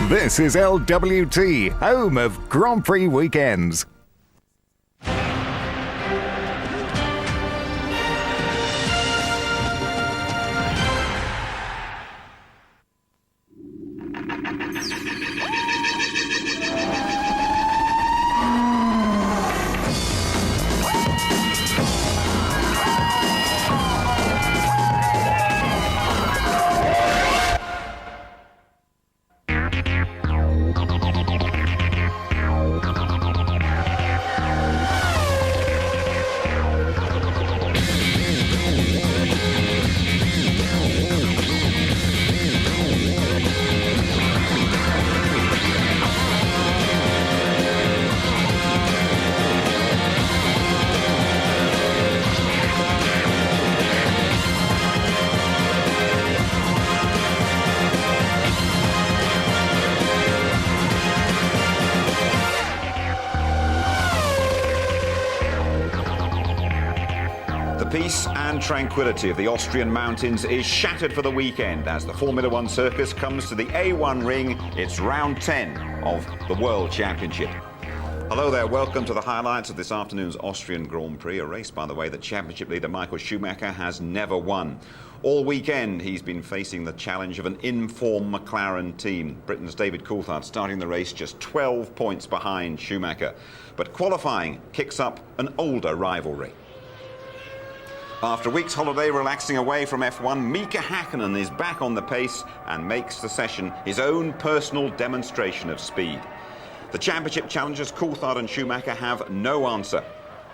This is LWT, home of Grand Prix weekends. Peace and tranquility of the Austrian mountains is shattered for the weekend as the Formula One circus comes to the A1 ring. It's round 10 of the World Championship. Hello there, welcome to the highlights of this afternoon's Austrian Grand Prix, a race, by the way, that championship leader Michael Schumacher has never won. All weekend he's been facing the challenge of an in-form McLaren team. Britain's David Coulthard starting the race just 12 points behind Schumacher. But qualifying kicks up an older rivalry. After a week's holiday relaxing away from F1, Mika Häkkinen is back on the pace and makes the session his own personal demonstration of speed. The championship challengers Coulthard and Schumacher have no answer.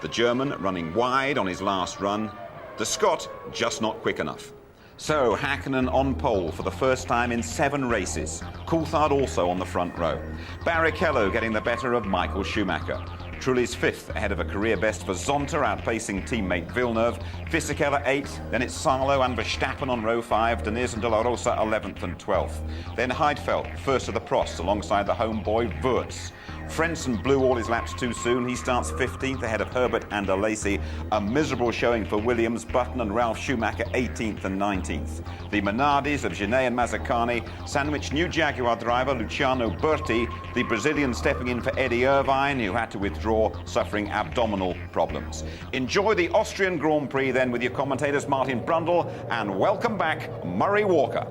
The German running wide on his last run, the Scot just not quick enough. So Häkkinen on pole for the first time in 7 races. Coulthard also on the front row. Barrichello getting the better of Michael Schumacher. Trulli's 5th, ahead of a career best for Zonta, outpacing teammate Villeneuve. Fisichella 8th, then it's Salo and Verstappen on row 5, Deniz and De La Rosa 11th and 12th. Then Heidfeld, first of the Prost, alongside the homeboy Wurz. Frentzen blew all his laps too soon. He starts 15th ahead of Herbert and Alesi. A miserable showing for Williams, Button and Ralf Schumacher 18th and 19th. The Minardis of Genet and Mazzacane sandwiched new Jaguar driver Luciano Berti, the Brazilian stepping in for Eddie Irvine, who had to withdraw, suffering abdominal problems. Enjoy the Austrian Grand Prix then with your commentators Martin Brundle, and welcome back Murray Walker.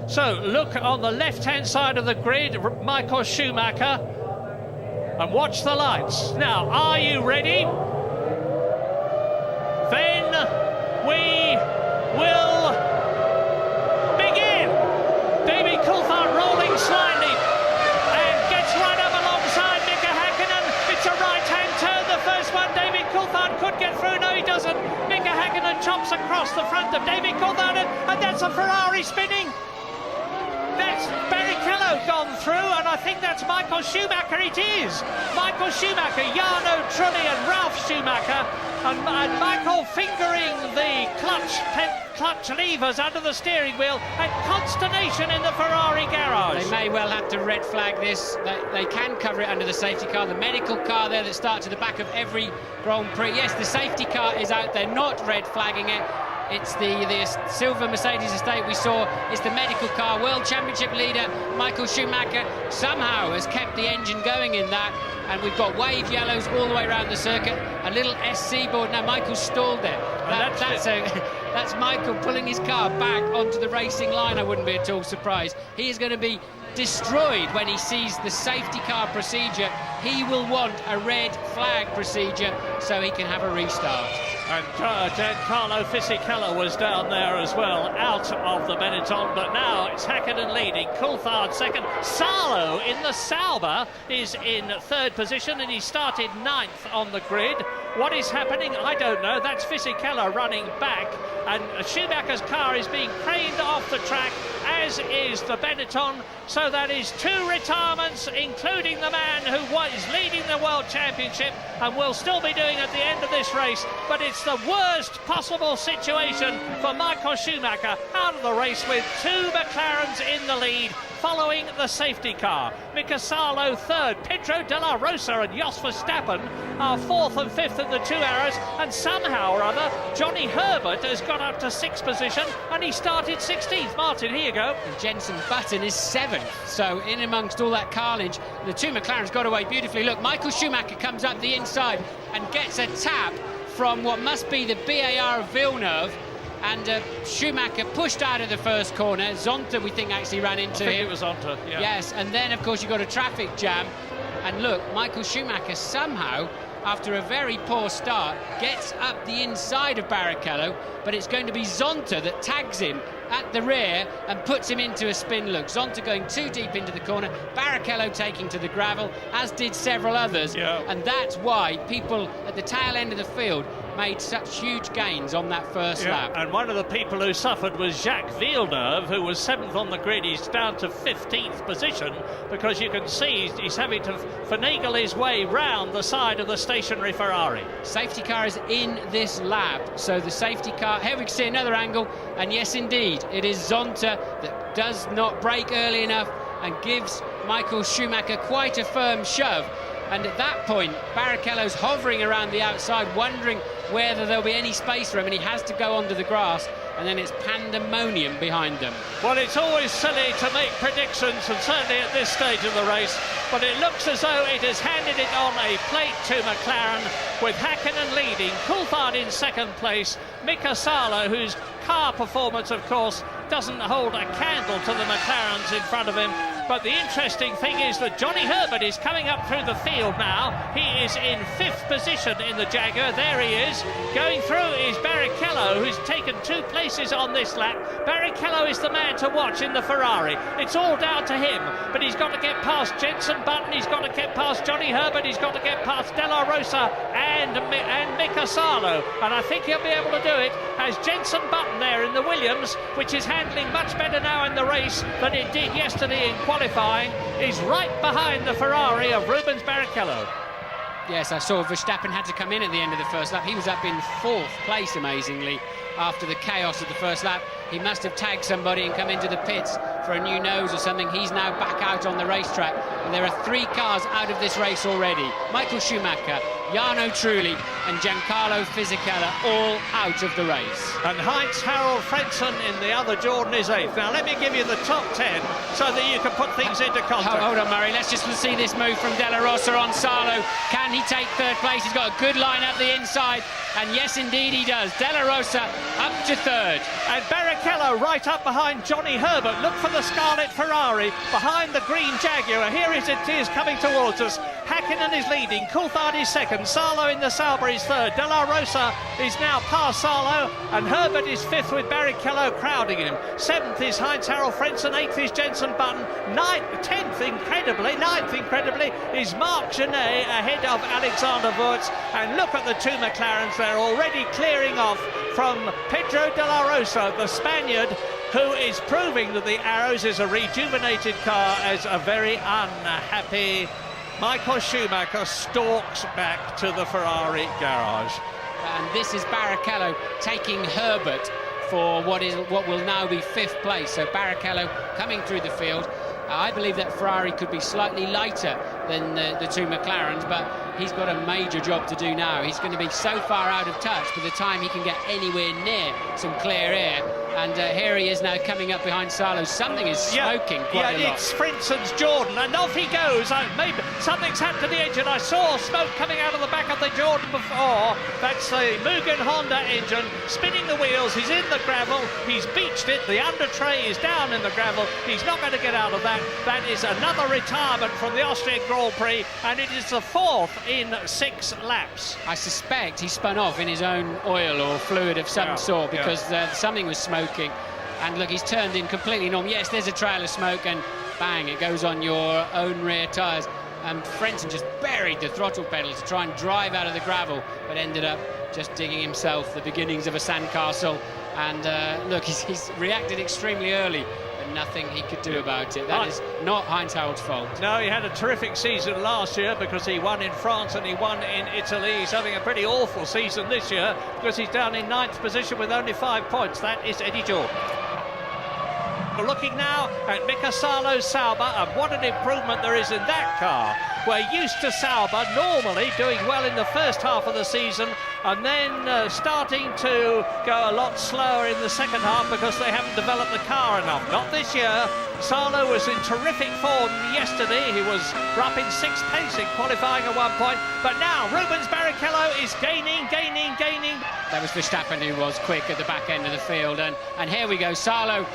So look on the left-hand side of the grid, Michael Schumacher, and watch the lights. Now, are you ready? Then we will begin. David Coulthard rolling slightly and gets right up alongside Mika Häkkinen. It's a right-hand turn, the first one. David Coulthard could get through. No, he doesn't. Mika Häkkinen chops across the front of David Coulthard, and that's a Ferrari spinning. That's Barrichello gone through, and I think that's Michael Schumacher. It is Michael Schumacher, Jarno Trulli and Ralf Schumacher, and Michael fingering the clutch levers under the steering wheel, and consternation in the Ferrari garage. They may well have to red flag this. They can cover it under the safety car. The medical car there that starts at the back of every Grand Prix. Yes, the safety car is out there, not red flagging it. It's the silver Mercedes estate we saw. It's the medical car. World Championship leader Michael Schumacher somehow has kept the engine going in that, and we've got wave yellows all the way around the circuit. A little SC board. Now Michael's stalled there. That's Michael pulling his car back onto the racing line. I wouldn't be at all surprised. He is going to be destroyed when he sees the safety car procedure. He will want a red flag procedure so he can have a restart. And Giancarlo Fisichella was down there as well, out of the Benetton, but now it's Häkkinen leading, Coulthard second. Salo in the Sauber is in 3rd position, and he started 9th on the grid. What is happening? I don't know. That's Fisichella running back, and Schumacher's car is being craned off the track, as is the Benetton. So that is 2 retirements, including the man who is leading the World Championship and will still be doing at the end of this race. But it's the worst possible situation for Michael Schumacher out of the race, with 2 McLarens in the lead following the safety car. Mika Salo 3rd, Pedro de la Rosa and Jos Verstappen are 4th and 5th than the two arrows, and somehow or other Johnny Herbert has got up to 6th position, and he started 16th. Martin, here you go. And Jenson Button is 7th, so in amongst all that carnage, the two McLarens got away beautifully. Look, Michael Schumacher comes up the inside and gets a tap from what must be the BAR of Villeneuve, and Schumacher pushed out of the first corner. Zonta, we think, actually ran into him. I think it was Zonta, yeah. Yes, and then, of course, you've got a traffic jam. And look, Michael Schumacher somehow, after a very poor start, gets up the inside of Barrichello, but it's going to be Zonta that tags him at the rear and puts him into a spin look. Zonta going too deep into the corner, Barrichello taking to the gravel, as did several others. Yeah. And that's why people at the tail end of the field made such huge gains on that first lap. And one of the people who suffered was Jacques Villeneuve, who was 7th on the grid. He's down to 15th position because you can see he's having to finagle his way round the side of the stationary Ferrari. Safety car is in this lap, so the safety car, here we can see another angle, and yes indeed, it is Zonta that does not brake early enough and gives Michael Schumacher quite a firm shove. And at that point, Barrichello's hovering around the outside, wondering whether there'll be any space for him, and he has to go onto the grass, and then it's pandemonium behind them. Well, it's always silly to make predictions, and certainly at this stage of the race, but it looks as though it has handed it on a plate to McLaren, with Hakkinen leading, Coulthard in 2nd place, Mika Salo, whose car performance, of course, doesn't hold a candle to the McLarens in front of him. But the interesting thing is that Johnny Herbert is coming up through the field now. He is in 5th position in the Jaguar. There he is. Going through is Barrichello, who's taken 2 places on this lap. Barrichello is the man to watch in the Ferrari. It's all down to him, but he's got to get past Jenson Button, he's got to get past Johnny Herbert, he's got to get past De La Rosa and Mika Salo. And I think he'll be able to do it as Jenson Button there in the Williams, which is handling much better now in the race than it did yesterday in qualifying, is right behind the Ferrari of Rubens Barrichello. Yes, I saw Verstappen had to come in at the end of the first lap. He was up in 4th place, amazingly, after the chaos of the first lap. He must have tagged somebody and come into the pits for a new nose or something. He's now back out on the racetrack, and there are 3 cars out of this race already. Michael Schumacher, Jarno Trulli and Giancarlo Fisichella all out of the race. And Heinz-Harald Frentzen in the other Jordan is 8th. Now let me give you the top 10 so that you can put things into context. Hold on, Murray, let's just see this move from De La Rosa on Salo. Can he take 3rd place? He's got a good line up the inside, and yes indeed he does. De La Rosa up to 3rd. And Barrichello right up behind Johnny Herbert. Look for the Scarlet Ferrari behind the green Jaguar. Here it is coming towards us. Hakkinen is leading, Coulthard is 2nd, Salo in the Sauber is 3rd, De La Rosa is now past Salo, and Herbert is 5th with Barrichello crowding him. 7th is Heinz-Harald Frentzen, 8th is Jenson Button, 10th incredibly is Marc Genet ahead of Alexander Wurz. And look at the 2 McLarens, they're already clearing off from Pedro de la Rosa, the Spaniard, who is proving that the Arrows is a rejuvenated car, as a very unhappy Michael Schumacher stalks back to the Ferrari garage. And this is Barrichello taking Herbert for what will now be 5th place. So Barrichello coming through the field. I believe that Ferrari could be slightly lighter than the 2 McLarens, but he's got a major job to do now. He's going to be so far out of touch by the time he can get anywhere near some clear air. And here he is now coming up behind Salo. Something is smoking quite a lot. Yeah, it's Frentzen's Jordan, and off he goes. Maybe something's happened to the engine. I saw smoke coming out of the back of the Jordan before. That's the Mugen Honda engine spinning the wheels. He's in the gravel. He's beached it. The under tray is down in the gravel. He's not going to get out of that. That is another retirement from the Austrian Grand Prix, and it is the 4th in 6 laps. I suspect he spun off in his own oil or fluid of some sort, because something was smoking. And look, he's turned in completely normal. Yes, there's a trail of smoke, and bang, it goes on your own rear tyres. And Frentzen just buried the throttle pedal to try and drive out of the gravel, but ended up just digging himself the beginnings of a sandcastle. And look, he's reacted extremely early, but nothing he could do about it. That is not Heinz-Harald's fault. No, he had a terrific season last year because he won in France and he won in Italy. He's having a pretty awful season this year because he's down in 9th position with only 5 points. That is Eddie Jordan. We're looking now at Mika Salo's Sauber, and what an improvement there is in that car. We're used to Sauber normally doing well in the first half of the season and then starting to go a lot slower in the second half because they haven't developed the car enough. Not this year. Salo was in terrific form yesterday. He was up in 6th place in qualifying at one point. But now Rubens Barrichello is gaining. That was Verstappen who was quick at the back end of the field. And here we go. Salo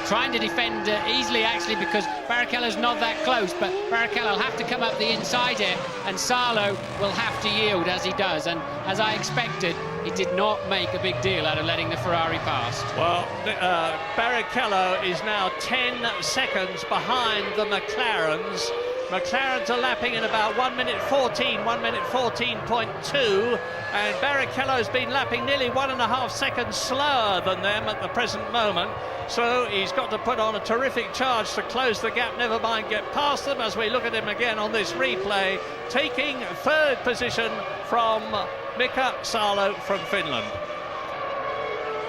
trying to defend easily, actually, because Barrichello's not that close. But Barrichello will have to come up the inside here. And Salo will have to yield as he does. And as I expected, he did not make a big deal out of letting the Ferrari past. Well, Barrichello is now 10 seconds behind the McLarens. McLarens are lapping in about 1 minute 14, 1 minute 14.2, and Barrichello's been lapping nearly 1.5 seconds slower than them at the present moment. So he's got to put on a terrific charge to close the gap, never mind get past them, as we look at him again on this replay, taking 3rd position from Mika Salo from Finland.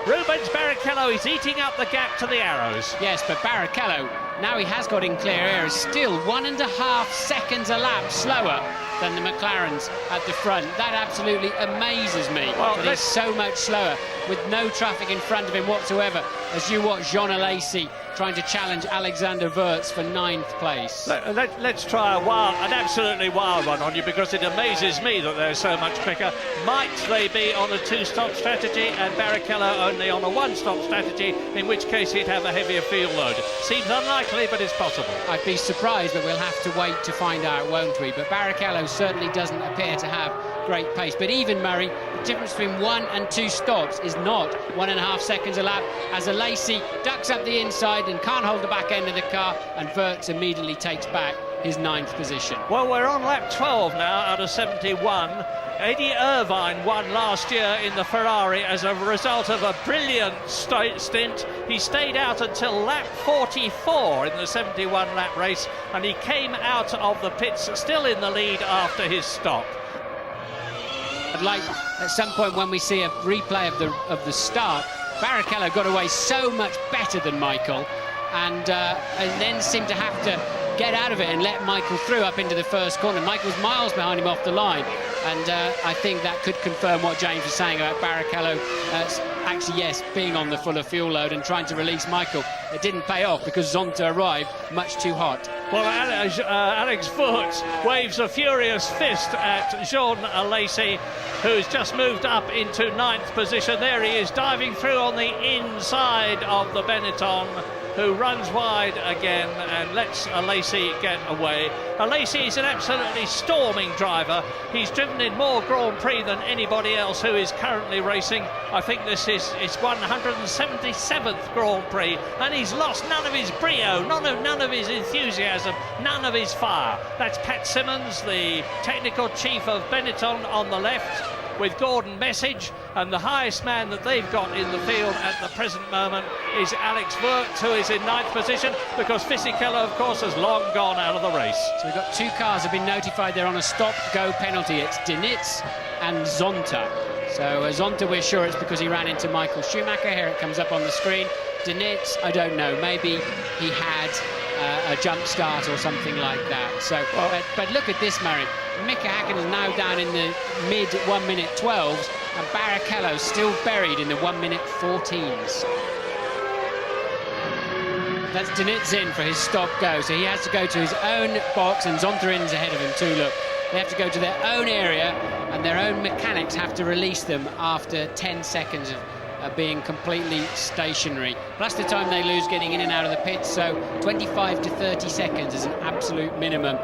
Rubens Barrichello is eating up the gap to the arrows. Yes, but Barrichello, now he has got in clear air, is still 1.5 seconds a lap slower than the McLarens at the front. That absolutely amazes me, that he's so much slower with no traffic in front of him whatsoever, as you watch Jean Alesi trying to challenge Alexander Wurz for 9th place. Let's try an absolutely wild one on you, because it amazes me that they're so much quicker. Might they be on a 2-stop strategy and Barrichello only on a 1-stop strategy, in which case he'd have a heavier field load? Seems unlikely, but it's possible. I'd be surprised, but we'll have to wait to find out, won't we? But Barrichello certainly doesn't appear to have great pace. But even, Murray, the difference between 1 and 2 stops is not 1.5 seconds a lap, as Alesi ducks up the inside and can't hold the back end of the car, and Wurz immediately takes back his 9th position. Well, we're on lap 12 now out of 71. Eddie Irvine won last year in the Ferrari as a result of a brilliant stint. He stayed out until lap 44 in the 71 lap race, and he came out of the pits still in the lead after his stop. I'd like at some point when we see a replay of the start, Barrichello got away so much better than Michael, and then seemed to have to get out of it and let Michael through up into the first corner. Michael's miles behind him off the line, and I think that could confirm what James was saying about Barrichello actually, yes, being on the fuller fuel load and trying to release Michael. It didn't pay off because Zonta arrived much too hot. Well, Alex Wurz waves a furious fist at Jean Alesi, who's just moved up into 9th position. There he is, diving through on the inside of the Benetton, who runs wide again and lets Alesi get away. Alesi is an absolutely storming driver. He's driven in more Grand Prix than anybody else who is currently racing. I think this is his 177th Grand Prix, and he's lost none of his brio, none of his enthusiasm, none of his fire. That's Pat Simmons, the technical chief of Benetton, on the left, with Gordon Message, and the highest man that they've got in the field at the present moment is Alex Wurz, who is in 9th position, because Fisichella, of course, has long gone out of the race. So we've got 2 cars have been notified they're on a stop-go penalty. It's Dinitz and Zonta. So Zonta, we're sure it's because he ran into Michael Schumacher. Here it comes up on the screen. Dinitz, I don't know, maybe he had a jump start or something like that. So, but look at this, Murray. Mika Häkkinen is now down in the mid 1 minute 12s, and Barrichello still buried in the 1 minute 14s. That's Dinitz in for his stop-go, so he has to go to his own box, and Zontarin's ahead of him too. Look, they have to go to their own area, and their own mechanics have to release them after 10 seconds of being completely stationary, plus the time they lose getting in and out of the pits. So 25 to 30 seconds is an absolute minimum.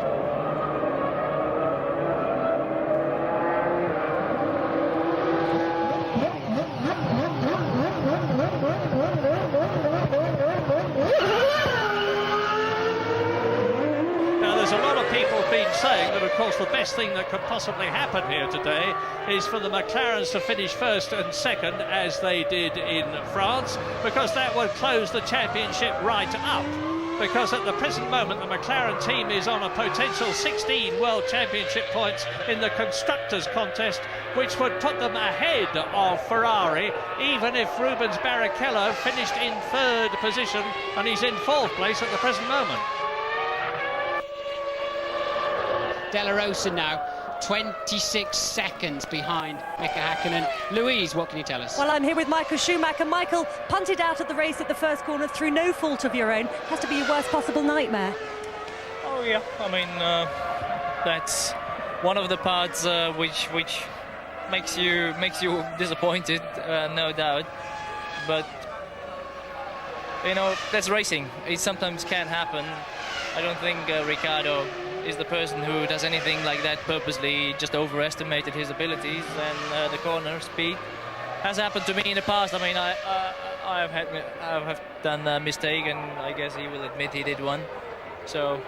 Saying that, of course, the best thing that could possibly happen here today is for the McLarens to finish 1st and 2nd, as they did in France, because that would close the championship right up. Because at the present moment, the McLaren team is on a potential 16 World Championship points in the Constructors' Contest, which would put them ahead of Ferrari, even if Rubens Barrichello finished in 3rd position, and he's in 4th place at the present moment. Della Rosa now 26 seconds behind Mika Häkkinen. Louise, what can you tell us? Well, I'm here with Michael Schumacher. Michael, punted out of the race at the first corner through no fault of your own. Has to be your worst possible nightmare. Oh yeah, I mean that's one of the parts which makes you disappointed, no doubt. But you know, that's racing. It sometimes can happen. I don't think Ricciardo is the person who does anything like that purposely. He just overestimated his abilities, and the corner speed has happened to me in the past. I mean, I have done a mistake, and I guess he will admit he did one. So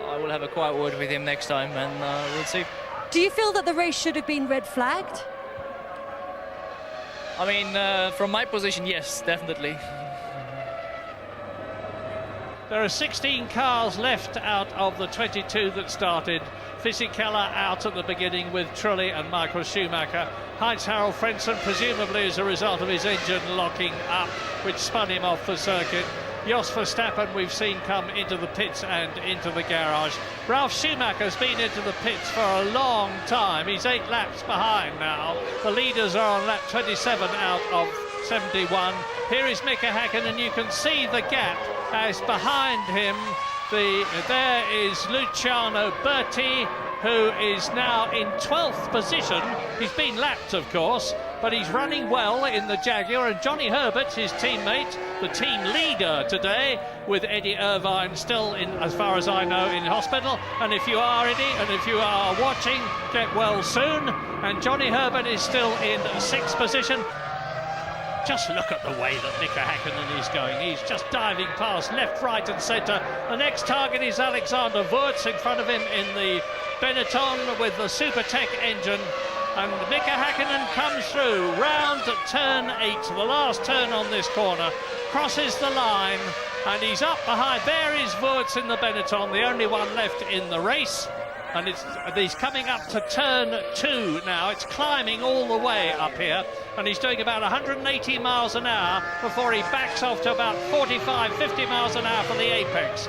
I will have a quiet word with him next time, and we'll see. Do you feel that the race should have been red flagged? I mean, from my position, yes, definitely. There are 16 cars left out of the 22 that started. Fisichella out at the beginning with Trulli and Michael Schumacher. Heinz-Harald Frentzen, presumably as a result of his engine locking up, which spun him off the circuit. Jos Verstappen we've seen come into the pits and into the garage. Ralf Schumacher's been into the pits for a long time. He's 8 laps behind now. The leaders are on lap 27 out of 71. Here is Mika Häkkinen, and you can see the gap as behind him there is Luciano Berti, who is now in 12th position. He's been lapped, of course, but he's running well in the Jaguar. And Johnny Herbert, his teammate, the team leader today, with Eddie Irvine still, in, as far as I know, in hospital. And if you are Eddie, and if you are watching, get well soon. And Johnny Herbert is still in 6th position. Just look at the way that Mika Häkkinen is going. He's just diving past left, right and centre. The next target is Alexander Wurz in front of him in the Benetton with the Supertech engine. And Mika Häkkinen comes through round turn 8, the last turn on this corner, crosses the line, and he's up behind. There is Wurz in the Benetton, the only one left in the race. And he's coming up to turn 2 now. It's climbing all the way up here, and he's doing about 180 miles an hour before he backs off to about 45, 50 miles an hour for the apex.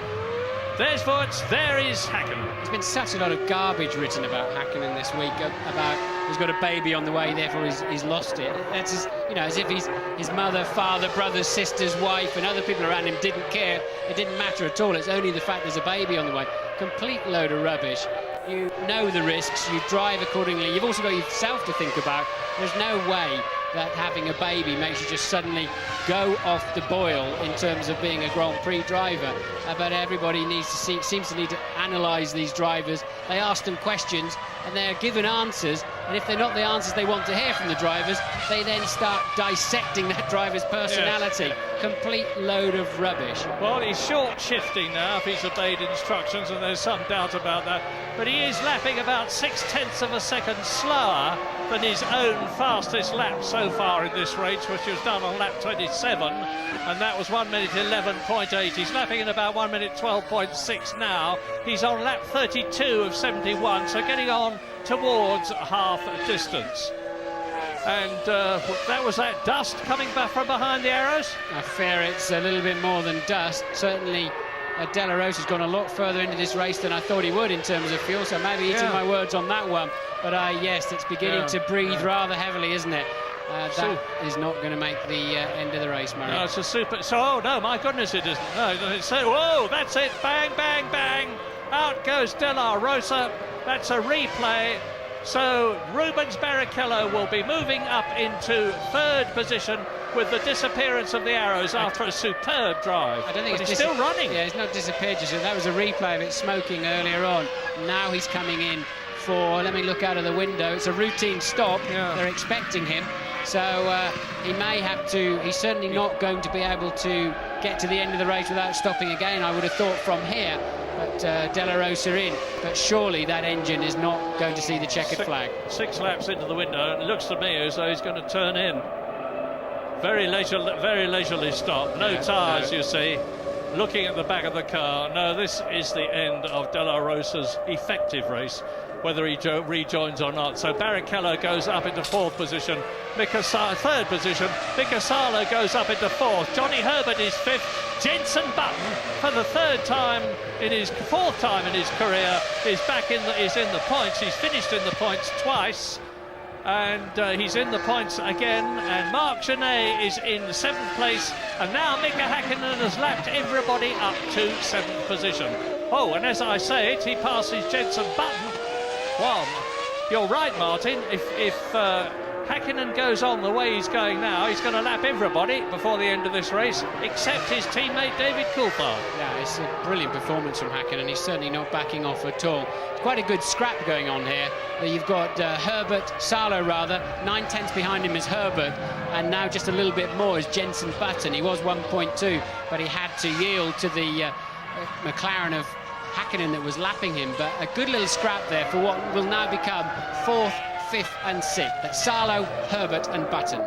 There's Wurz, there is Häkkinen. There's been such a lot of garbage written about Häkkinen this week, about he's got a baby on the way, therefore he's lost it. That's as if his mother, father, brother, sister's wife and other people around him didn't care. It didn't matter at all. It's only the fact there's a baby on the way. Complete load of rubbish. You know the risks, you drive accordingly. You've also got yourself to think about. There's no way that having a baby makes you just suddenly go off the boil in terms of being a Grand Prix driver. But everybody seems to need to analyse these drivers. They ask them questions and they're given answers, and if they're not the answers they want to hear from the drivers, they then start dissecting that driver's personality. Yeah. Complete load of rubbish. Well, he's short shifting now if he's obeyed instructions, and there's some doubt about that. But he is lapping about 0.6 of a second slower than his own fastest lap so far in this race, which was done on lap 27, and that was 1 minute 11.8. He's lapping in about 1 minute 12.6 now. He's on lap 32 of 71, so getting on towards half distance. And that was that dust coming back from behind the arrows? I fear it's a little bit more than dust. Certainly Della Rosa's gone a lot further into this race than I thought he would in terms of fuel, so maybe eating my words on that one. But yes, it's beginning to breathe rather heavily, isn't it? That is not going to make the end of the race, Murray. No, it's a super... So, oh, no, my goodness, it isn't. No, it's so... Whoa, that's it. Bang, bang, bang. Out goes Della Rosa. That's a replay. So Rubens Barrichello will be moving up into 3rd position with the disappearance of the arrows after a superb drive. I don't think he's still running. Yeah, it's not disappeared just yet. That was a replay of it smoking earlier on. Now he's coming in for, let me look out of the window, it's a routine stop. Yeah. They're expecting him. So he may have to, he's certainly not going to be able to get to the end of the race without stopping again, I would have thought, from here. But Della Rosa in, but surely that engine is not going to see the checkered flag. 6 laps into the window, it looks to me as though he's going to turn in. Very leisurely stop, no tyres, you see. looking at the back of the car. No, this is the end of De La Rosa's effective race, whether he rejoins or not. So Barrichello goes up into fourth position, third position. Mika Salo goes up into fourth. Johnny Herbert is fifth. Jenson Button, for the fourth time in his career, is in the points. He's finished in the points twice, and he's in the points again. And Marc Genet is in seventh place, and now Mika Häkkinen has lapped everybody up to seventh position. Oh, and as I say it, he passes Jenson Button. Well, you're right, Martin. If Häkkinen goes on the way he's going now, he's going to lap everybody before the end of this race, except his teammate David Coulthard. Yeah, it's a brilliant performance from Häkkinen. He's certainly not backing off at all. It's quite a good scrap going on here. You've got Salo, 9/10 behind him is Herbert, and now just a little bit more is Jenson Button. He was 1.2, but he had to yield to the McLaren of Häkkinen that was lapping him. But a good little scrap there for what will now become fourth, fifth and sixth. That's Salo, Herbert and Button.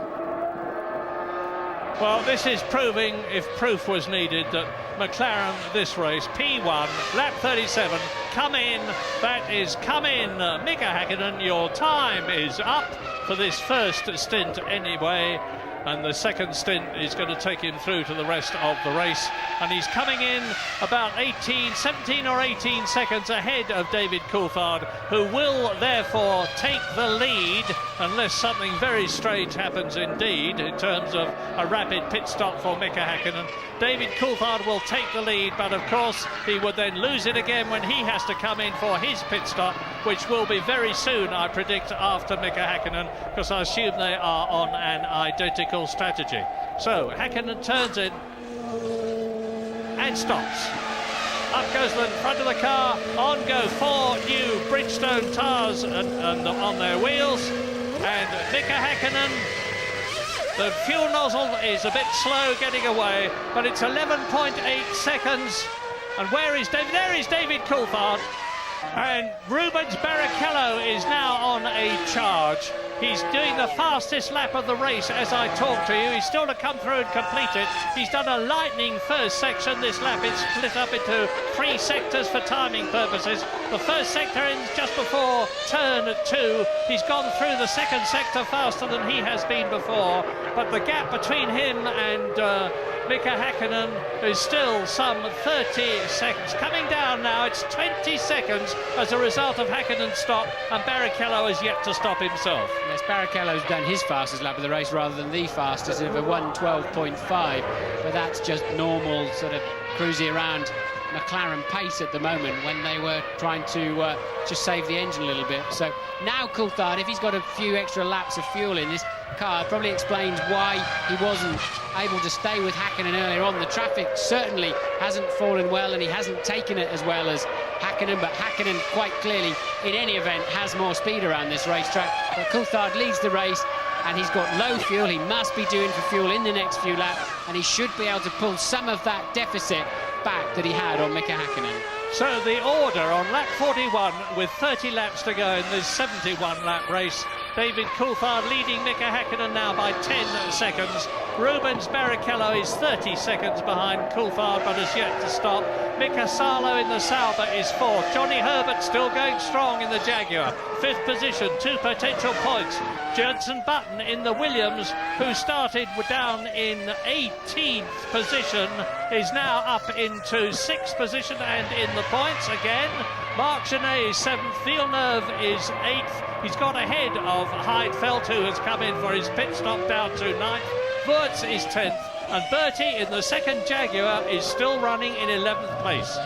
Well, this is proving, if proof was needed, that McLaren this race, P1, lap 37, come in. That is come in. Mika Häkkinen, your time is up for this first stint anyway. And the second stint is going to take him through to the rest of the race. And he's coming in about 17 or 18 seconds ahead of David Coulthard, who will therefore take the lead, unless something very strange happens indeed in terms of a rapid pit stop for Mika Häkkinen. David Coulthard will take the lead, but of course he would then lose it again when he has to come in for his pit stop, which will be very soon, I predict, after Mika Häkkinen, because I assume they are on an identical strategy. So Häkkinen turns in and stops. Up goes the front of the car. On go four new Bridgestone tyres and on their wheels. And Mika Häkkinen, the fuel nozzle is a bit slow getting away, but it's 11.8 seconds. And where is David? There is David Coulthard. And Rubens Barrichello is now on a charge. He's doing the fastest lap of the race as I talk to you. He's still to come through and complete it. He's done a lightning first section this lap. It's split up into 3 sectors for timing purposes. The first sector ends just before turn 2. He's gone through the second sector faster than he has been before. But the gap between him and Mika Häkkinen is still some 30 seconds. Coming down now, it's 20 seconds as a result of Häkkinen's stop, and Barrichello has yet to stop himself. Yes, Barrichello's done his fastest lap of the race rather than the fastest of a 1:12.5, but that's just normal sort of cruising around McLaren pace at the moment when they were trying to just save the engine a little bit. So now Coulthard, if he's got a few extra laps of fuel in this car, it probably explains why he wasn't able to stay with Häkkinen earlier on. The traffic certainly hasn't fallen well, and he hasn't taken it as well as Häkkinen, but Häkkinen quite clearly in any event has more speed around this racetrack. But Coulthard leads the race, and he's got low fuel. He must be doing for fuel in the next few laps, and he should be able to pull some of that deficit back that he had on Mika Häkkinen. So the order on lap 41 with 30 laps to go in this 71 lap race. David Coulthard leading Mika Häkkinen now by 10 seconds. Rubens Barrichello is 30 seconds behind Coulthard, but has yet to stop. Mika Salo in the Sauber is fourth. Johnny Herbert still going strong in the Jaguar. Fifth position, 2 potential points. Jenson Button in the Williams, who started down in 18th position, is now up into 6th position and in the points again. Marc Genet is 7th. Villeneuve is 8th. He's got ahead of Heidfeld, who has come in for his pit stop down to 9th. Wurz is 10th. And Bertie in the second Jaguar is still running in 11th place.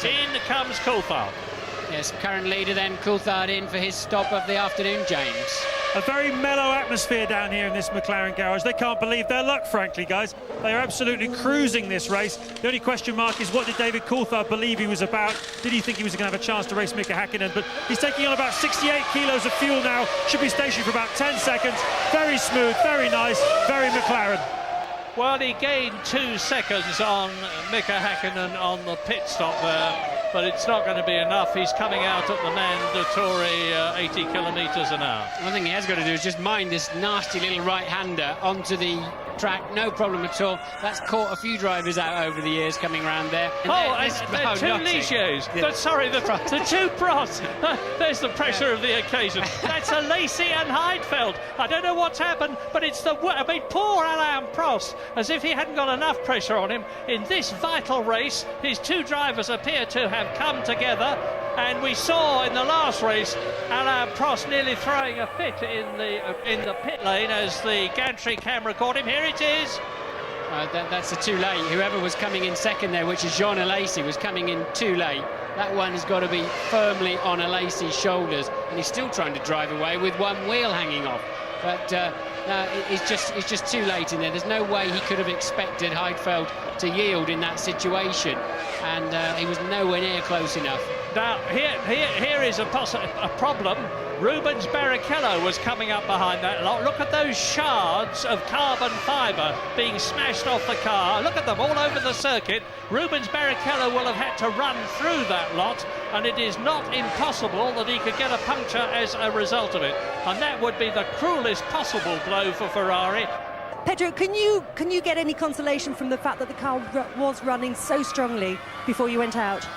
In comes Coulthard. Yes, current leader then, Coulthard in for his stop of the afternoon, James. A very mellow atmosphere down here in this McLaren garage. They can't believe their luck, frankly, guys. They are absolutely cruising this race. The only question mark is, what did David Coulthard believe he was about? Did he think he was going to have a chance to race Mika Häkkinen? But he's taking on about 68 kilos of fuel now. Should be stationed for about 10 seconds. Very smooth, very nice, very McLaren. Well, he gained 2 seconds on Mika Häkkinen on the pit stop there, but it's not going to be enough. He's coming out at the mandatory 80 kilometres an hour. One thing he has got to do is just mind this nasty little right-hander onto the track, no problem at all. That's caught a few drivers out over the years coming around there. And two Ligios. Sorry, the two Prosts. There's the pressure of the occasion. That's a Lacey and Heidfeld. I don't know what's happened, but it's poor Alain Prost, as if he hadn't got enough pressure on him in this vital race. His two drivers appear to have come together, and we saw in the last race Alain Prost nearly throwing a fit in the pit lane as the gantry camera caught him. Here it is. That's too late. Whoever was coming in second there, which is Jean Alesi, was coming in too late. That one has got to be firmly on Alesi's shoulders, and he's still trying to drive away with one wheel hanging off. But it's just too late in there. There's no way he could have expected Heidfeld to yield in that situation, and he was nowhere near close enough. Now, here is a problem. Rubens Barrichello was coming up behind that lot. Look at those shards of carbon fibre being smashed off the car. Look at them all over the circuit. Rubens Barrichello will have had to run through that lot, and it is not impossible that he could get a puncture as a result of it. And that would be the cruelest possible blow for Ferrari. Pedro, can you get any consolation from the fact that the car was running so strongly before you went out?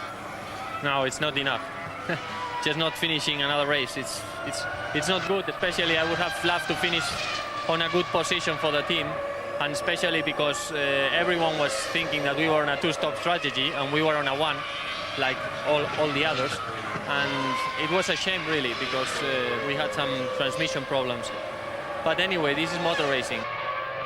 No, it's not enough. Just not finishing another race. It's not good. Especially, I would have loved to finish on a good position for the team, and especially because everyone was thinking that we were on a two-stop strategy and we were on a one, like all the others. And it was a shame, really, because we had some transmission problems. But anyway, this is motor racing.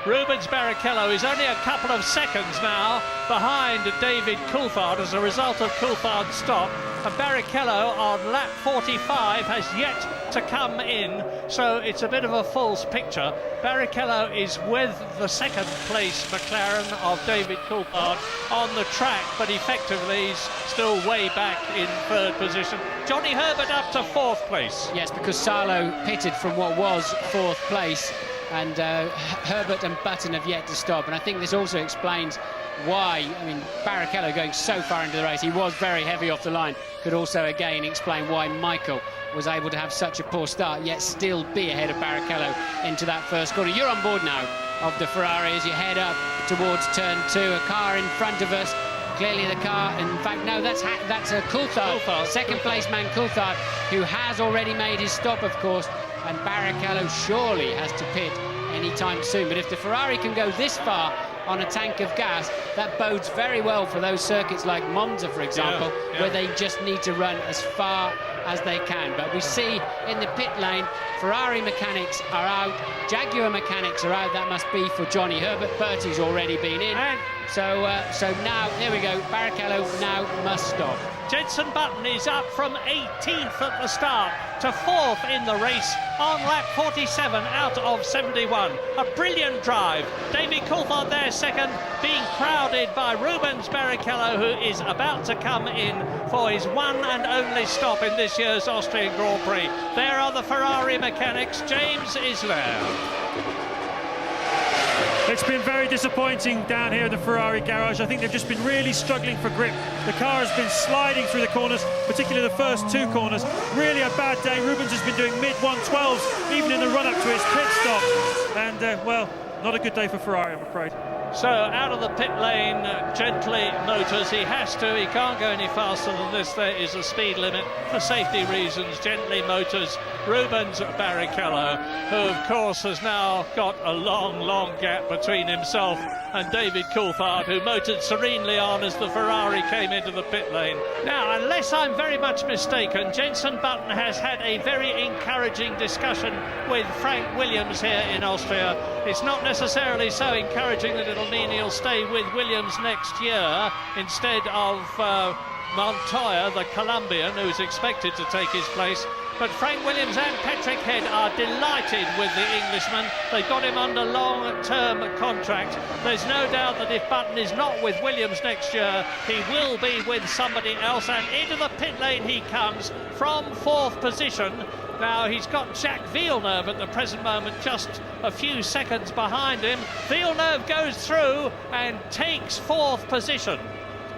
Rubens Barrichello is only a couple of seconds now behind David Coulthard as a result of Coulthard's stop, and Barrichello on lap 45 has yet to come in, so it's a bit of a false picture. Barrichello is with the second place McLaren of David Coulthard on the track, but effectively he's still way back in third position. Johnny Herbert up to fourth place. Yes, because Salo pitted from what was fourth place, and Herbert and Button have yet to stop, and I think this also explains why, I mean, Barrichello going so far into the race, he was very heavy off the line, could also again explain why Michael was able to have such a poor start yet still be ahead of Barrichello into that first corner. You're on board now of the Ferrari as you head up towards turn 2. A car in front of us, clearly the car, in fact no, that's a Coulthard, second place man Coulthard, who has already made his stop, of course, and Barrichello surely has to pit anytime soon. But if the Ferrari can go this far on a tank of gas, that bodes very well for those circuits like Monza, for example, where they just need to run as far as they can. But we see in the pit lane, Ferrari mechanics are out, Jaguar mechanics are out. That must be for Johnny Herbert. Bertie's already been in. So now, there we go, Barrichello now must stop. Jenson Button is up from 18th at the start to 4th in the race on lap 47 out of 71. A brilliant drive. David Coulthard there second, being crowded by Rubens Barrichello, who is about to come in for his one and only stop in this year's Austrian Grand Prix. There are the Ferrari mechanics. James is there. It's been very disappointing down here in the Ferrari garage. I think they've just been really struggling for grip. The car has been sliding through the corners, particularly the first two corners. Really a bad day. Rubens has been doing mid-112s, even in the run-up to his pit stop. And, well, not a good day for Ferrari, I'm afraid. So out of the pit lane, Gently Motors. He has to, he can't go any faster than this. There is a speed limit for safety reasons. Gently Motors, Rubens Barrichello, who of course has now got a long gap between himself and David Coulthard, who motored serenely on as the Ferrari came into the pit lane. Now, unless I'm very much mistaken, Jenson Button has had a very encouraging discussion with Frank Williams here in Austria. It's not necessarily so encouraging that it'll mean he'll stay with Williams next year instead of Montoya, the Colombian, who's expected to take his place. But Frank Williams and Patrick Head are delighted with the Englishman. They've got him under long-term contract. There's no doubt that if Button is not with Williams next year, he will be with somebody else. And into the pit lane he comes from 4th position. Now, he's got Jacques Villeneuve at the present moment just a few seconds behind him. Villeneuve goes through and takes 4th position.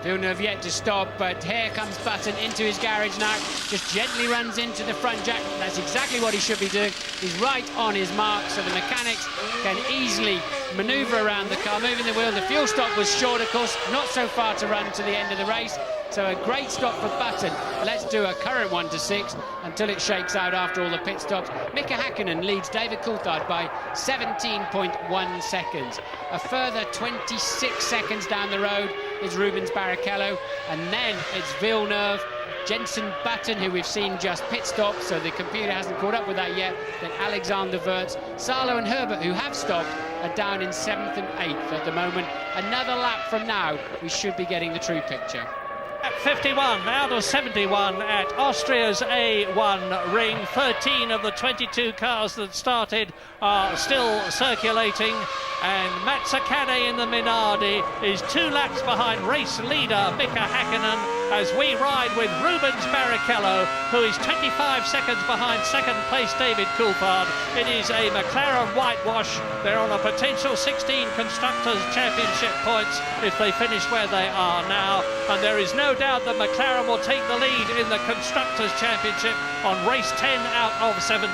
Villeneuve yet to stop, but here comes Button into his garage now. Just gently runs into the front jack. That's exactly what he should be doing. He's right on his mark, so the mechanics can easily manoeuvre around the car, moving the wheel. The fuel stop was short, of course, not so far to run to the end of the race. So a great stop for Button. Let's do a current 1 to 6 until it shakes out after all the pit stops. Mika Häkkinen leads David Coulthard by 17.1 seconds. A further 26 seconds down the road is Rubens Barrichello, and then it's Villeneuve, Jenson Button, who we've seen just pit stop, so the computer hasn't caught up with that yet. Then Alexander Wirtz, Salo and Herbert, who have stopped, are down in 7th and 8th at the moment. Another lap from now, we should be getting the true picture. At 51 out of 71 at Austria's A1 ring. 13 of the 22 cars that started are still circulating, and Mazzacane in the Minardi is 2 laps behind race leader Mika Häkkinen as we ride with Rubens Barrichello, who is 25 seconds behind second place David Coulthard. It is a McLaren whitewash. They're on a potential 16 Constructors' Championship points if they finish where they are now, and there is no doubt that McLaren will take the lead in the Constructors' Championship on race 10 out of 17.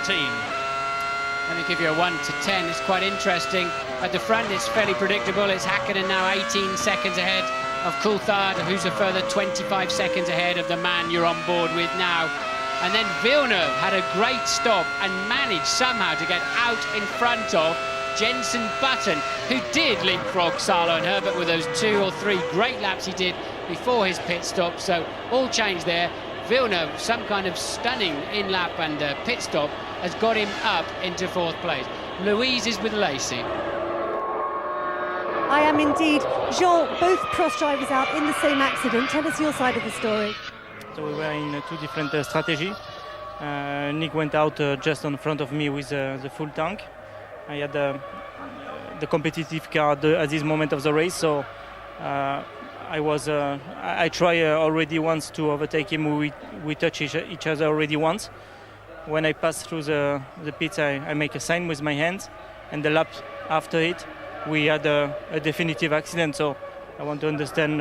Let me give you a 1 to 10. It's quite interesting. At the front, it's fairly predictable. It's Häkkinen now 18 seconds ahead of Coulthard, who's a further 25 seconds ahead of the man you're on board with now. And then Villeneuve had a great stop and managed somehow to get out in front of Jenson Button, who did leapfrog Salo and Herbert with those 2 or 3 great laps he did before his pit stop. So all changed there. Villeneuve, some kind of stunning in-lap and pit stop, has got him up into 4th place. Louise is with Lacey. I am indeed. Jean, both Prost drivers out in the same accident. Tell us your side of the story. So we were in 2 different strategies. Nick went out just in front of me with the full tank. I had the competitive car at this moment of the race, so I tried already once to overtake him. We touched each other already once. When I pass through the pits, I make a sign with my hands, and the lap after it, we had a definitive accident. So I want to understand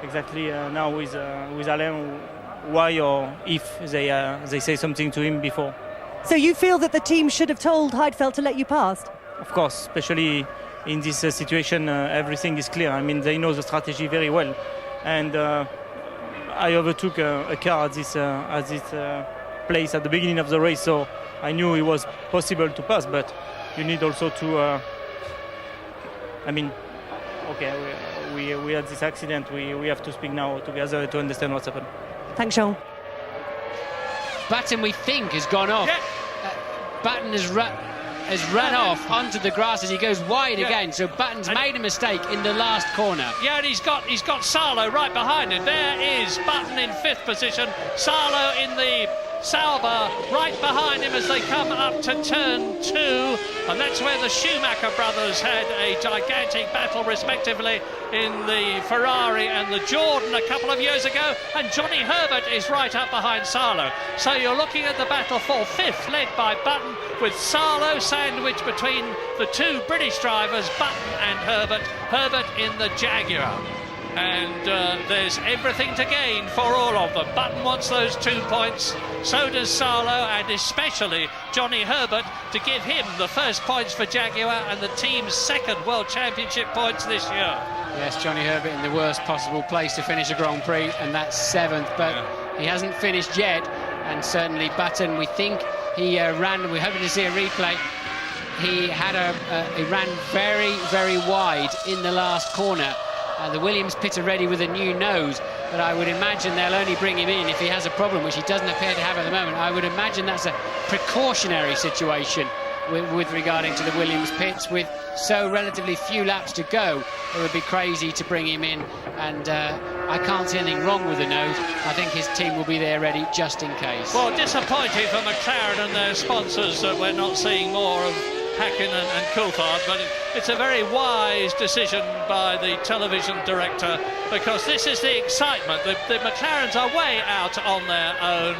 exactly now with Alain why or if they say something to him before. So you feel that the team should have told Heidfeld to let you past? Of course, especially in this situation, everything is clear. I mean, they know the strategy very well, and I overtook a car at this place at the beginning of the race, so I knew it was possible to pass. But you need also to. We had this accident. We have to speak now together to understand what's happened. Thanks, Jean. Button, we think, has gone off. Yeah. Button has run off onto the grass as he goes wide again. So Button's made a mistake in the last corner. Yeah, and he's got Salo right behind him. There is Button in 5th position. Salo in the Sauber right behind him as they come up to turn 2, and that's where the Schumacher brothers had a gigantic battle respectively in the Ferrari and the Jordan a couple of years ago, and Johnny Herbert is right up behind Salo. So you're looking at the battle for 5th, led by Button, with Salo sandwiched between the 2 British drivers, Button and Herbert in the Jaguar. And there's everything to gain for all of them. Button wants those 2 points, so does Salo, and especially Johnny Herbert, to give him the first points for Jaguar and the team's 2nd World Championship points this year. Yes, Johnny Herbert in the worst possible place to finish a Grand Prix, and that's 7th, but he hasn't finished yet. And certainly Button, we think he ran, we're hoping to see a replay. He ran very, very wide in the last corner. The Williams pit are ready with a new nose, but I would imagine they'll only bring him in if he has a problem, which he doesn't appear to have at the moment. I would imagine that's a precautionary situation with regarding to the Williams pits. With so relatively few laps to go, it would be crazy to bring him in, and I can't see anything wrong with the nose. I think his team will be there ready just in case. Well, disappointing for McLaren and their sponsors that we're not seeing more of Häkkinen and Coulthard, but it's a very wise decision by the television director, because this is the excitement. The McLarens are way out on their own.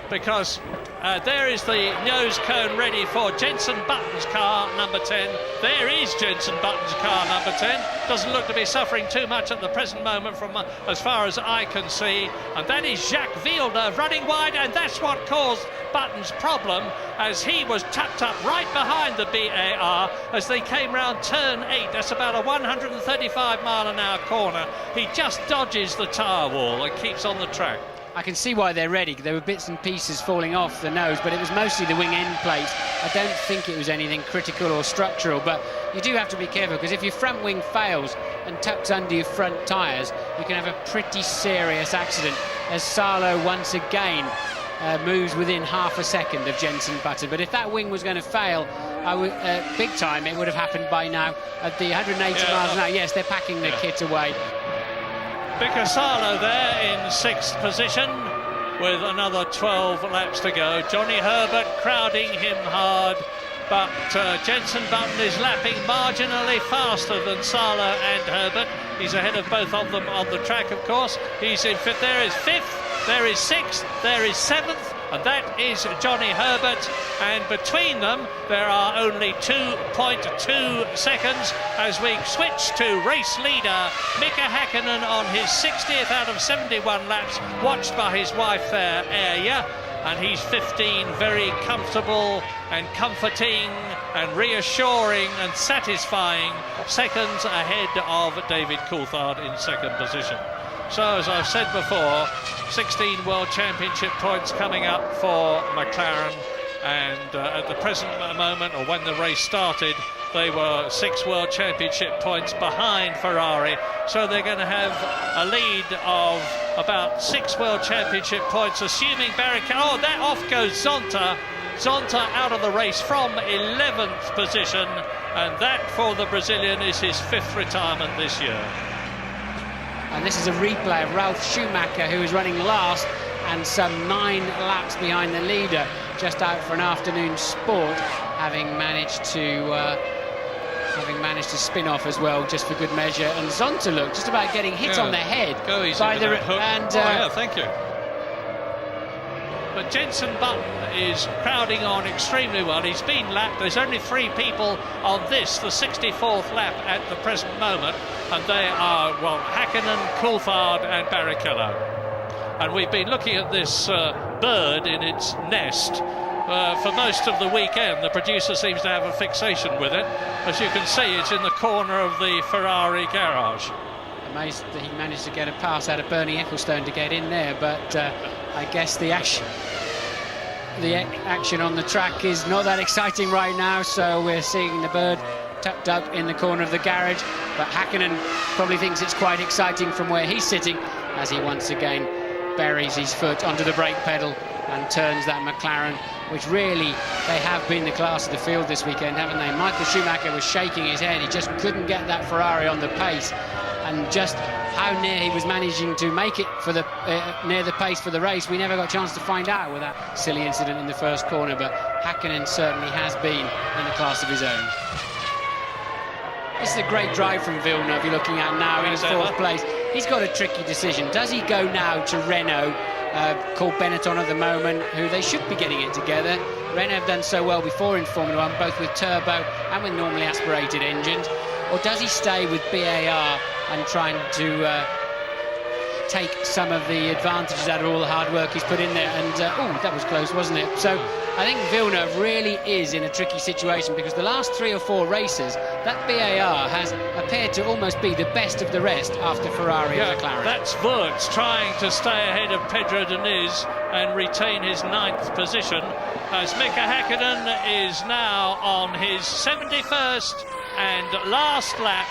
because there is the nose cone ready for Jenson Button's car, number 10. There is Jenson Button's car, number 10. Doesn't look to be suffering too much at the present moment from as far as I can see. And that is Jacques Villeneuve running wide, and that's what caused Button's problem, as he was tucked up right behind the BAR as they came round turn 8. That's about a 135-mile-an-hour corner. He just dodges the tyre wall and keeps on the track. I can see why they're ready. There were bits and pieces falling off the nose, but it was mostly the wing end plates. I don't think it was anything critical or structural, but you do have to be careful, because if your front wing fails and tucks under your front tyres, you can have a pretty serious accident, as Salo once again moves within half a second of Jenson Button. But if that wing was going to fail big time, it would have happened by now at the 180 miles an hour. Yes, they're packing the kit away. Salo there in 6th position with another 12 laps to go. Johnny Herbert crowding him hard, but Jenson Button is lapping marginally faster than Salo and Herbert. He's ahead of both of them on the track, of course. He's in 5th. There is 5th, there is 6th, there is 7th, and that is Johnny Herbert. And between them, there are only 2.2 seconds as we switch to race leader Mika Häkkinen on his 60th out of 71 laps, watched by his wife there, Erja. And he's 15, very comfortable and comforting and reassuring and satisfying seconds ahead of David Coulthard in 2nd position. So, as I've said before, 16 World Championship points coming up for McLaren, and at the present moment, or when the race started, they were 6 World Championship points behind Ferrari, so they're going to have a lead of about 6 World Championship points, assuming Barrichello. Oh, that off goes Zonta. Zonta out of the race from 11th position, and that for the Brazilian is his 5th retirement this year. And this is a replay of Ralf Schumacher, who is running last and some 9 laps behind the leader, just out for an afternoon sport, having managed to spin off as well, just for good measure. And Zonta looked just about getting hit on the head by the hook. And thank you. But Jenson Button is crowding on extremely well. He's been lapped. There's only 3 people on this, the 64th lap at the present moment, and they are, well, Häkkinen, Coulthard and Barrichello. And we've been looking at this bird in its nest for most of the weekend. The producer seems to have a fixation with it. As you can see, it's in the corner of the Ferrari garage. Amazed that he managed to get a pass out of Bernie Ecclestone to get in there, but I guess the action on the track is not that exciting right now, so we're seeing the bird tucked up in the corner of the garage. But Häkkinen probably thinks it's quite exciting from where he's sitting, as he once again buries his foot onto the brake pedal and turns that McLaren, which really, they have been the class of the field this weekend, haven't they? Michael Schumacher was shaking his head. He just couldn't get that Ferrari on the pace, and just how near he was managing to make it for the near the pace for the race, we never got a chance to find out with that silly incident in the first corner. But Häkkinen certainly has been in a class of his own. This is a great drive from Villeneuve you're looking at now in 4th place. He's got a tricky decision. Does he go now to Renault, called Benetton at the moment, who they should be getting it together? Renault have done so well before in Formula 1, both with turbo and with normally aspirated engines. Or does he stay with BAR and trying to take some of the advantages out of all the hard work he's put in there? And oh, that was close, wasn't it? So I think Villeneuve really is in a tricky situation, because the last 3 or 4 races, that BAR has appeared to almost be the best of the rest after Ferrari and McLaren. That's Wurz trying to stay ahead of Pedro Diniz and retain his 9th position, as Mika Häkkinen is now on his 71st and last lap,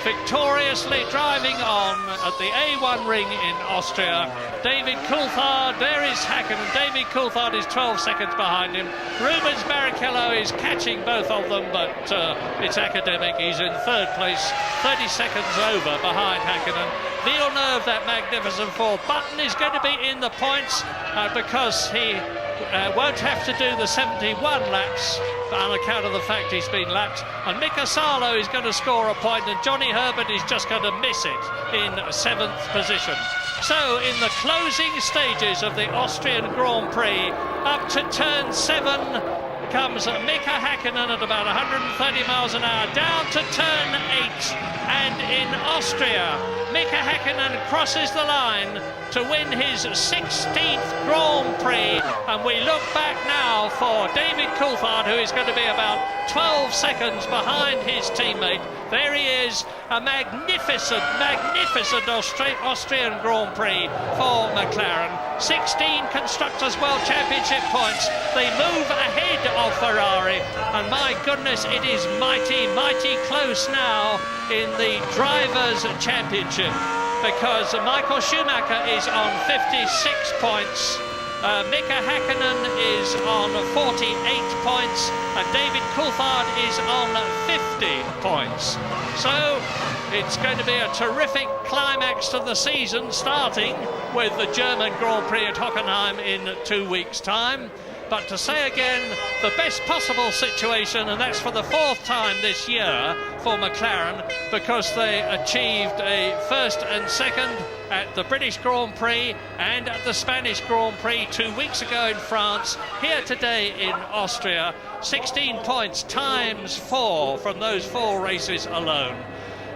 victoriously driving on at the A1 ring in Austria. David Coulthard, there is Häkkinen. David Coulthard is 12 seconds behind him. Rubens Barrichello is catching both of them, but it's academic. He's in 3rd place, 30 seconds over behind Häkkinen. Villeneuve, that magnificent fourth. Button is going to be in the points because he won't have to do the 71 laps on account of the fact he's been lapped. And Mika Salo is going to score a point, and Johnny Herbert is just going to miss it in 7th position. So in the closing stages of the Austrian Grand Prix, up to turn 7 comes Mika Häkkinen at about 130 miles an hour, down to turn 8, and in Austria, Mika Häkkinen crosses the line to win his 16th Grand Prix, and we look back now for David Coulthard, who is going to be about 12 seconds behind his teammate. There he is, a magnificent Austrian Grand Prix for McLaren. 16 Constructors' World Championship points. They move ahead of Ferrari, and my goodness, it is mighty close now in the Drivers' Championship, because Michael Schumacher is on 56 points. Mika Häkkinen is on 48 points, and David Coulthard is on 50 points. So it's going to be a terrific climax to the season, starting with the German Grand Prix at Hockenheim in 2 weeks' time. But to say again, the best possible situation, and that's for the 4th time this year for McLaren, because they achieved a 1st and 2nd at the British Grand Prix and at the Spanish Grand Prix 2 weeks ago in France, here today in Austria. 16 points times 4 from those 4 races alone.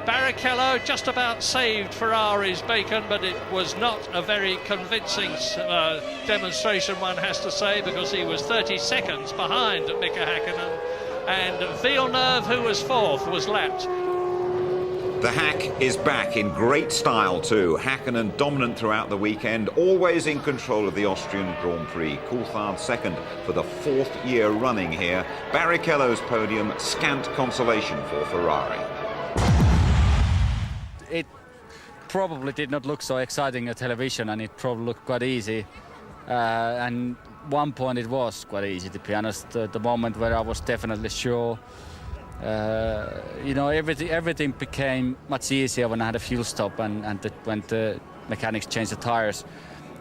Barrichello just about saved Ferrari's bacon, but it was not a very convincing demonstration, one has to say, because he was 30 seconds behind Mika Häkkinen, and Villeneuve, who was 4th, was lapped. The Hack is back in great style too. Häkkinen dominant throughout the weekend, always in control of the Austrian Grand Prix. Coulthard 2nd for the 4th year running here. Barrichello's podium, scant consolation for Ferrari. It probably did not look so exciting on television, and it probably looked quite easy. And one point it was quite easy, to be honest. The moment where I was definitely sure, everything became much easier when I had a fuel stop and when the mechanics changed the tires.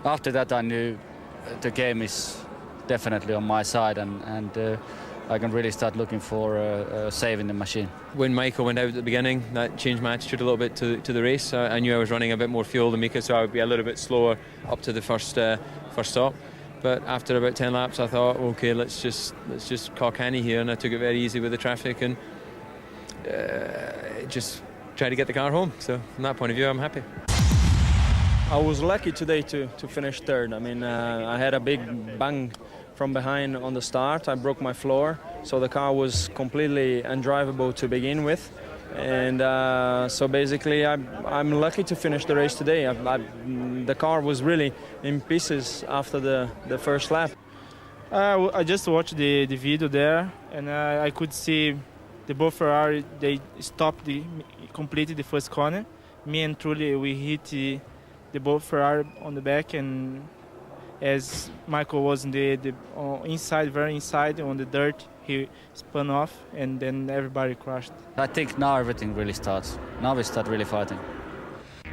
After that, I knew the game is definitely on my side, and I can really start looking for saving the machine. When Michael went out at the beginning, that changed my attitude a little bit to the race. I knew I was running a bit more fuel than Mika, so I would be a little bit slower up to the first stop. But after about 10 laps, I thought, okay, let's just cock Hanny here, and I took it very easy with the traffic and just try to get the car home. So from that point of view, I'm happy. I was lucky today to finish 3rd. I mean, I had a big bang from behind on the start. I broke my floor, so the car was completely undrivable to begin with. And so basically I'm lucky to finish the race today. The car was really in pieces after the first lap. I just watched the video there, and I could see the both Ferrari, they stopped completely the first corner. Me and Trulli, we hit the both Ferrari on the back, and as Michael was in the inside, very inside on the dirt, he spun off, and then everybody crashed. I think now everything really starts. Now we start really fighting.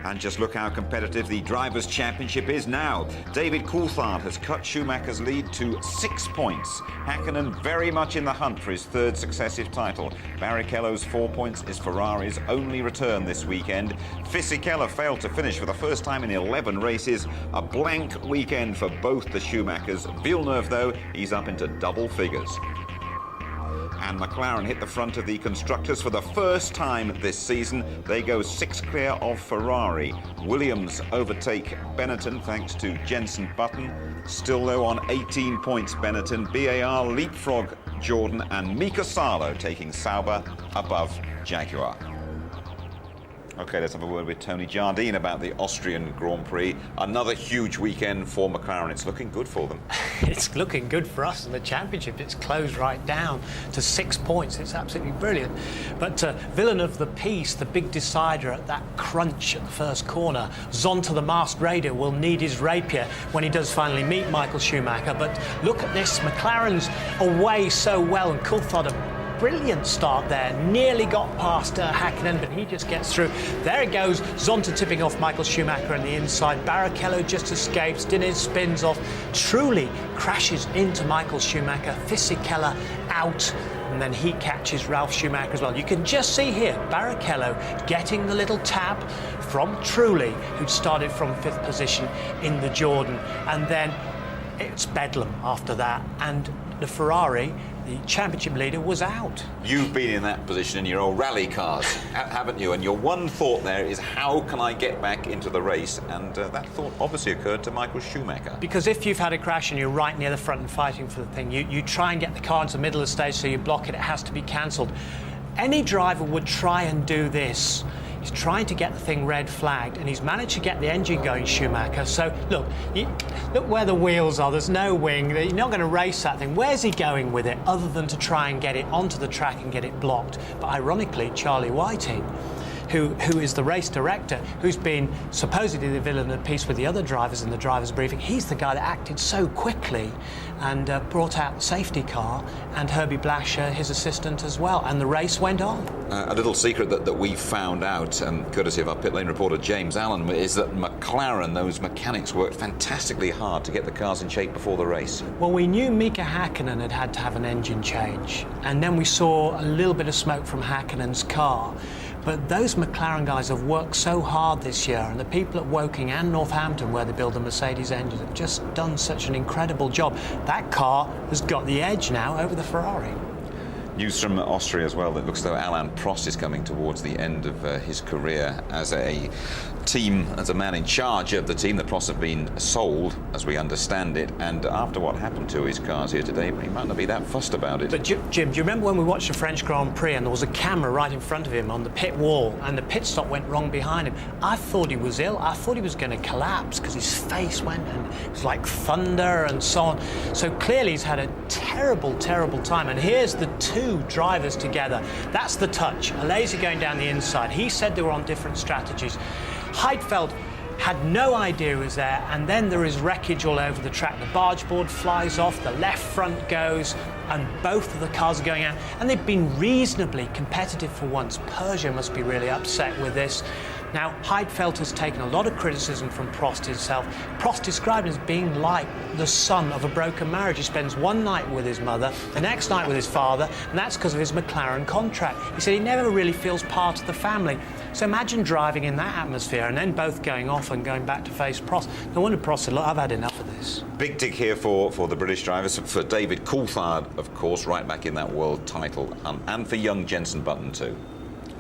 And just look how competitive the Drivers' Championship is now. David Coulthard has cut Schumacher's lead to 6 points. Häkkinen very much in the hunt for his 3rd successive title. Barrichello's 4 points is Ferrari's only return this weekend. Fisichella failed to finish for the first time in 11 races. A blank weekend for both the Schumachers. Villeneuve, though, he's up into double figures. And McLaren hit the front of the constructors for the first time this season. They go 6 clear of Ferrari. Williams overtake Benetton thanks to Jenson Button. Still though on 18 points, Benetton. BAR leapfrog Jordan, and Mika Salo taking Sauber above Jaguar. OK, let's have a word with Tony Jardine about the Austrian Grand Prix. Another huge weekend for McLaren. It's looking good for them. It's looking good for us in the championship. It's closed right down to 6 points. It's absolutely brilliant. But Villeneuve, the piece, the big decider at that crunch at the first corner, Zonta, the masked raider, will need his rapier when he does finally meet Michael Schumacher. But look at this. McLaren's away so well, and Coulthard brilliant start there. Nearly got past Hakkinen, but he just gets through. There it goes. Zonta tipping off Michael Schumacher on the inside. Barrichello just escapes. Diniz spins off. Trulli crashes into Michael Schumacher. Fisichella out. And then he catches Ralf Schumacher as well. You can just see here Barrichello getting the little tab from Trulli, who'd started from 5th position in the Jordan. And then it's bedlam after that. And the Ferrari, the championship leader, was out. You've been in that position in your old rally cars, haven't you? And your one thought there is, how can I get back into the race? And that thought obviously occurred to Michael Schumacher. Because if you've had a crash and you're right near the front and fighting for the thing, you try and get the car into the middle of the stage so you block it, it has to be cancelled. Any driver would try and do this. He's trying to get the thing red flagged, and he's managed to get the engine going, Schumacher. So, look where the wheels are. There's no wing. You're not going to race that thing. Where's he going with it, other than to try and get it onto the track and get it blocked? But ironically, Charlie Whiting, who is the race director, who's been supposedly the villain of the piece with the other drivers in the driver's briefing, he's the guy that acted so quickly and brought out the safety car, and Herbie Blasher, his assistant, as well, and the race went on. A little secret that we found out, courtesy of our pit lane reporter James Allen, is that McLaren, those mechanics, worked fantastically hard to get the cars in shape before the race. Well, we knew Mika Hakkinen had to have an engine change, and then we saw a little bit of smoke from Hakkinen's car. But those McLaren guys have worked so hard this year, and the people at Woking and Northampton, where they build the Mercedes engines, have just done such an incredible job. That car has got the edge now over the Ferrari. News from Austria as well. It looks as though Alain Prost is coming towards the end of his career as a man in charge of the team. The Prost have been sold, as we understand it, and after what happened to his cars here today, he might not be that fussed about it. But Jim, do you remember when we watched the French Grand Prix and there was a camera right in front of him on the pit wall and the pit stop went wrong behind him? I thought he was ill. I thought he was going to collapse because his face went and it was like thunder and so on. So clearly he's had a terrible, terrible time. And here's the two drivers together. That's the touch. A laser going down the inside. He said they were on different strategies. Heidfeld had no idea he was there, and then there is wreckage all over the track. The barge board flies off, the left front goes, and both of the cars are going out. And they've been reasonably competitive for once. Peugeot must be really upset with this. Now, Heidfeld has taken a lot of criticism from Prost himself. Prost described him as being like the son of a broken marriage. He spends one night with his mother, the next night with his father, and that's because of his McLaren contract. He said he never really feels part of the family. So imagine driving in that atmosphere and then both going off and going back to face Prost. No wonder Prost said, look, I've had enough of this. Big tick here for the British drivers, for David Coulthard, of course, right back in that world title, and for young Jenson Button too.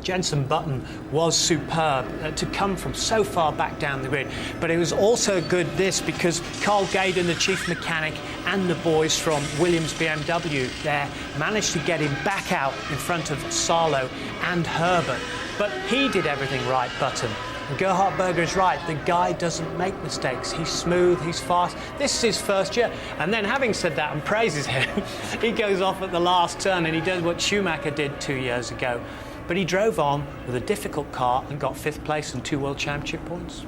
Jenson Button was superb to come from so far back down the grid. But it was also good because Carl Gaydon, the chief mechanic, and the boys from Williams BMW there managed to get him back out in front of Salo and Herbert. But he did everything right, Button. And Gerhard Berger is right. The guy doesn't make mistakes. He's smooth, he's fast. This is his first year. And then having said that and praises him, he goes off at the last turn and he does what Schumacher did 2 years ago. But he drove on with a difficult car and got 5th place and 2 World Championship points.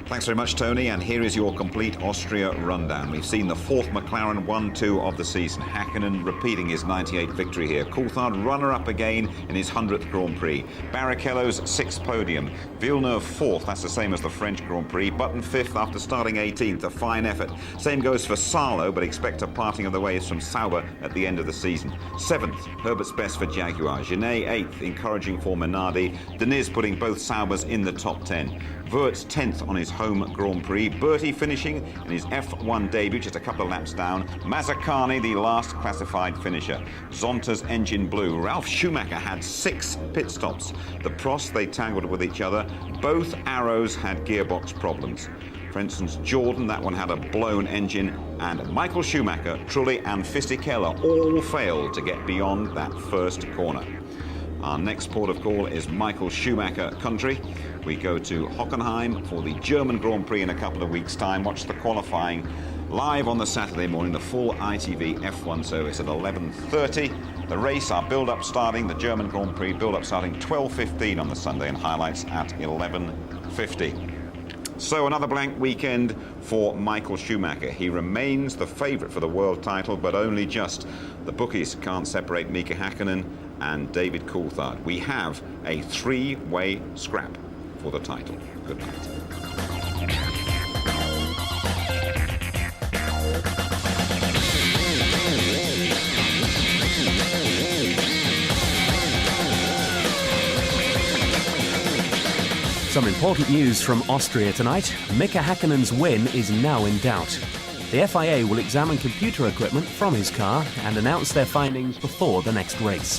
Thanks very much, Tony, and here is your complete Austria rundown. We've seen the 4th McLaren 1-2 of the season. Hakkinen repeating his 98 victory here. Coulthard runner-up again in his 100th Grand Prix. Barrichello's 6th podium. Villeneuve 4th, that's the same as the French Grand Prix. Button 5th after starting 18th, a fine effort. Same goes for Salo, but expect a parting of the ways from Sauber at the end of the season. 7th, Herbert's best for Jaguar. Genet 8th, encouraging for Minardi. Diniz putting both Saubers in the top 10. Wirtz 10th on his home Grand Prix. Bertie finishing in his F1 debut, just a couple of laps down. Mazzacane, the last classified finisher. Zonta's engine blew. Ralf Schumacher had 6 pit stops. The Prost, they tangled with each other. Both Arrows had gearbox problems. For instance, Jordan, that one had a blown engine, and Michael Schumacher, Trulli and Fisichella all failed to get beyond that first corner. Our next port of call is Michael Schumacher country. We go to Hockenheim for the German Grand Prix in a couple of weeks' time. Watch the qualifying live on the Saturday morning, the full ITV F1 service at 11:30. The race, our build-up starting, the German Grand Prix build-up starting 12:15 on the Sunday, and highlights at 11:50. So another blank weekend for Michael Schumacher. He remains the favourite for the world title, but only just. The bookies can't separate Mika Häkkinen and David Coulthard. We have a three-way scrap for the title. Good night. Some important news from Austria tonight. Mika Häkkinen's win is now in doubt. The FIA will examine computer equipment from his car and announce their findings before the next race.